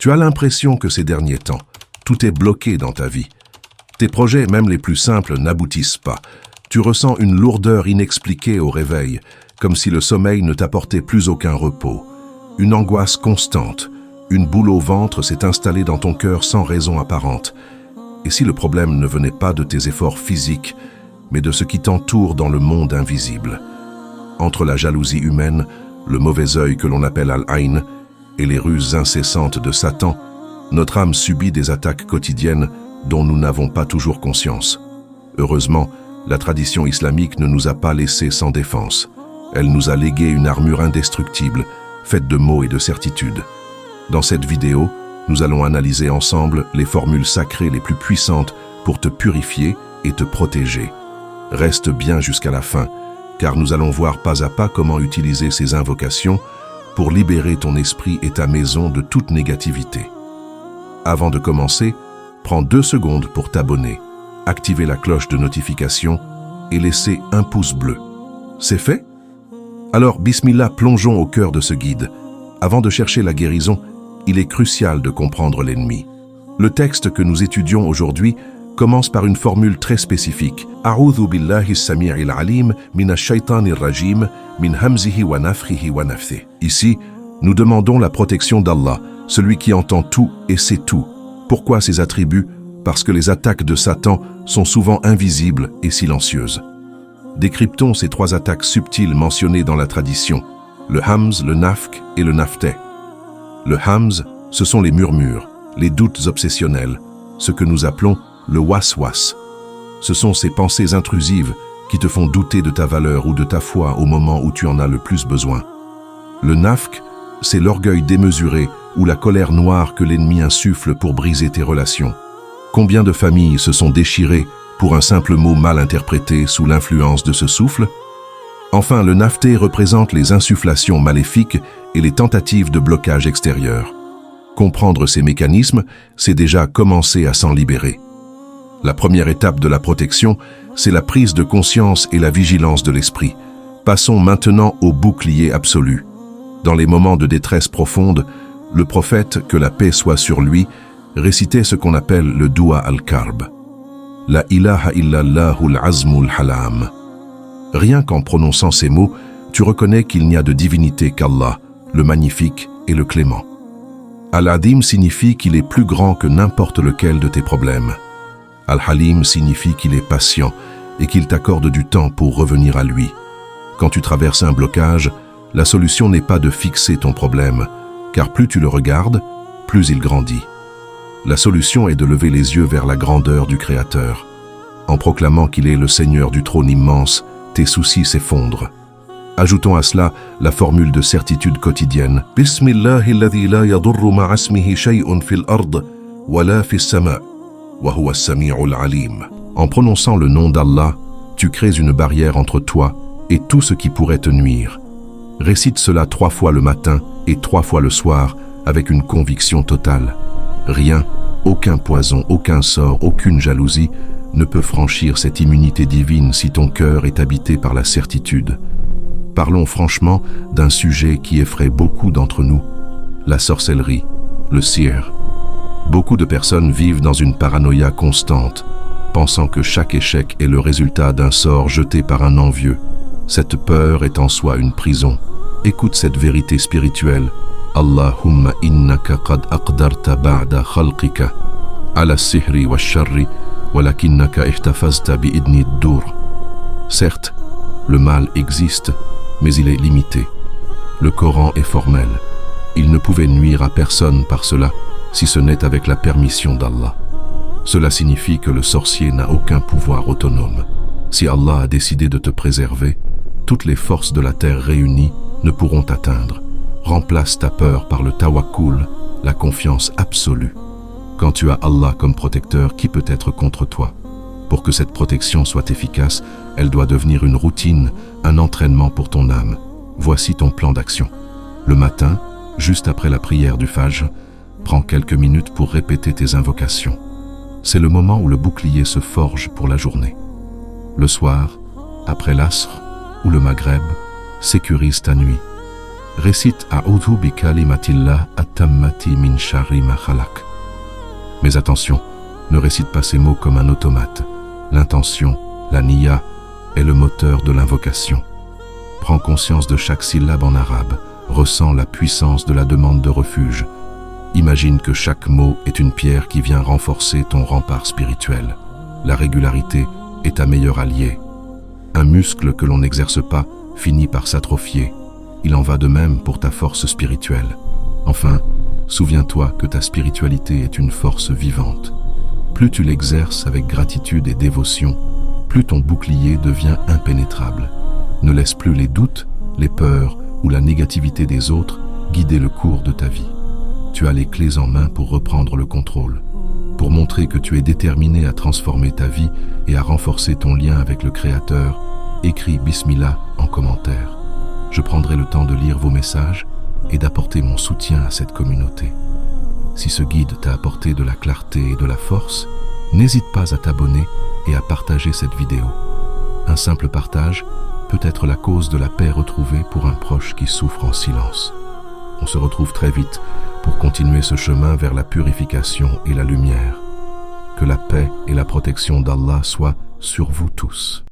Tu as l'impression que ces derniers temps, tout est bloqué dans ta vie. Tes projets, même les plus simples, n'aboutissent pas. Tu ressens une lourdeur inexpliquée au réveil, comme si le sommeil ne t'apportait plus aucun repos. Une angoisse constante, une boule au ventre s'est installée dans ton cœur sans raison apparente. Et si le problème ne venait pas de tes efforts physiques, mais de ce qui t'entoure dans le monde invisible? Entre la jalousie humaine, le mauvais œil que l'on appelle Al-Ayn et les ruses incessantes de Satan, notre âme subit des attaques quotidiennes dont nous n'avons pas toujours conscience. Heureusement, la tradition islamique ne nous a pas laissés sans défense. Elle nous a légué une armure indestructible, faite de mots et de certitudes. Dans cette vidéo, nous allons analyser ensemble les formules sacrées les plus puissantes pour te purifier et te protéger. Reste bien jusqu'à la fin, car nous allons voir pas à pas comment utiliser ces invocations pour libérer ton esprit et ta maison de toute négativité. Avant de commencer, prends 2 secondes pour t'abonner, activer la cloche de notification et laisser un pouce bleu. C'est fait? Alors, bismillah, plongeons au cœur de ce guide. Avant de chercher la guérison, il est crucial de comprendre l'ennemi. Le texte que nous étudions aujourd'hui commence par une formule très spécifique. A'udhu billahi as-sami'il alim minash shaitanir rajim min hamzihi wa nafthihi wa nafthihi. Ici, nous demandons la protection d'Allah, celui qui entend tout et sait tout. Pourquoi ces attributs? Parce que les attaques de Satan sont souvent invisibles et silencieuses. Décryptons ces 3 attaques subtiles mentionnées dans la tradition, le hamz, le nafk et le nafteh. Le hamz, ce sont les murmures, les doutes obsessionnels, ce que nous appelons le waswas. Ce sont ces pensées intrusives qui te font douter de ta valeur ou de ta foi au moment où tu en as le plus besoin. Le nafk, c'est l'orgueil démesuré ou la colère noire que l'ennemi insuffle pour briser tes relations. Combien de familles se sont déchirées pour un simple mot mal interprété sous l'influence de ce souffle? Enfin, le nafteh représente les insufflations maléfiques et les tentatives de blocage extérieur. Comprendre ces mécanismes, c'est déjà commencer à s'en libérer. La première étape de la protection, c'est la prise de conscience et la vigilance de l'esprit. Passons maintenant au bouclier absolu. Dans les moments de détresse profonde, le prophète, que la paix soit sur lui, récitait ce qu'on appelle le doua al-karb. La ilaha illallahul azmul halam. Rien qu'en prononçant ces mots, tu reconnais qu'il n'y a de divinité qu'Allah, le magnifique et le clément. Al-Adim signifie qu'il est plus grand que n'importe lequel de tes problèmes. Al-Halim signifie qu'il est patient et qu'il t'accorde du temps pour revenir à lui. Quand tu traverses un blocage, la solution n'est pas de fixer ton problème, car plus tu le regardes, plus il grandit. La solution est de lever les yeux vers la grandeur du Créateur. En proclamant qu'il est le Seigneur du trône immense, tes soucis s'effondrent. Ajoutons à cela la formule de certitude quotidienne. Bismillahi alladhi la yadurru ma'a ismihi shay'un fil ard wa la fis sama' wa huwa as-sami'ul alim. En prononçant le nom d'Allah, tu crées une barrière entre toi et tout ce qui pourrait te nuire. Récite cela 3 fois le matin et 3 fois le soir avec une conviction totale. Rien, aucun poison, aucun sort, aucune jalousie ne peut franchir cette immunité divine si ton cœur est habité par la certitude. Parlons franchement d'un sujet qui effraie beaucoup d'entre nous, la sorcellerie, le sihr. Beaucoup de personnes vivent dans une paranoïa constante, pensant que chaque échec est le résultat d'un sort jeté par un envieux. Cette peur est en soi une prison. Écoute cette vérité spirituelle. Allahumma innaka qad aqdarta ba'da khalqika ala sihri wa sharri walakinnaka ihtafazta bi'idni ad-dur. Certes, le mal existe, mais il est limité. Le Coran est formel. Il ne pouvait nuire à personne par cela, si ce n'est avec la permission d'Allah. Cela signifie que le sorcier n'a aucun pouvoir autonome. Si Allah a décidé de te préserver, toutes les forces de la terre réunies ne pourront t'atteindre. Remplace ta peur par le tawakkul, la confiance absolue. Quand tu as Allah comme protecteur, qui peut être contre toi? Pour que cette protection soit efficace, elle doit devenir une routine, un entraînement pour ton âme. Voici ton plan d'action. Le matin, juste après la prière du Fajr, prends quelques minutes pour répéter tes invocations. C'est le moment où le bouclier se forge pour la journée. Le soir, après l'Asr ou le Maghreb, sécurise ta nuit. récite A'udhu bi kalimatillah at-tammati min sharri ma khalaq. Mais attention, ne récite pas ces mots comme un automate. L'intention, la niya, est le moteur de l'invocation. Prends conscience de chaque syllabe en arabe, ressens la puissance de la demande de refuge. Imagine que chaque mot est une pierre qui vient renforcer ton rempart spirituel. La régularité est ta meilleure alliée. Un muscle que l'on n'exerce pas finit par s'atrophier. Il en va de même pour ta force spirituelle. Enfin, souviens-toi que ta spiritualité est une force vivante. Plus tu l'exerces avec gratitude et dévotion, plus ton bouclier devient impénétrable. Ne laisse plus les doutes, les peurs ou la négativité des autres guider le cours de ta vie. Tu as les clés en main pour reprendre le contrôle. Pour montrer que tu es déterminé à transformer ta vie et à renforcer ton lien avec le Créateur, écris Bismillah en commentaire. Je prendrai le temps de lire vos messages et d'apporter mon soutien à cette communauté. Si ce guide t'a apporté de la clarté et de la force, n'hésite pas à t'abonner et à partager cette vidéo. Un simple partage peut être la cause de la paix retrouvée pour un proche qui souffre en silence. On se retrouve très vite pour continuer ce chemin vers la purification et la lumière. Que la paix et la protection d'Allah soient sur vous tous.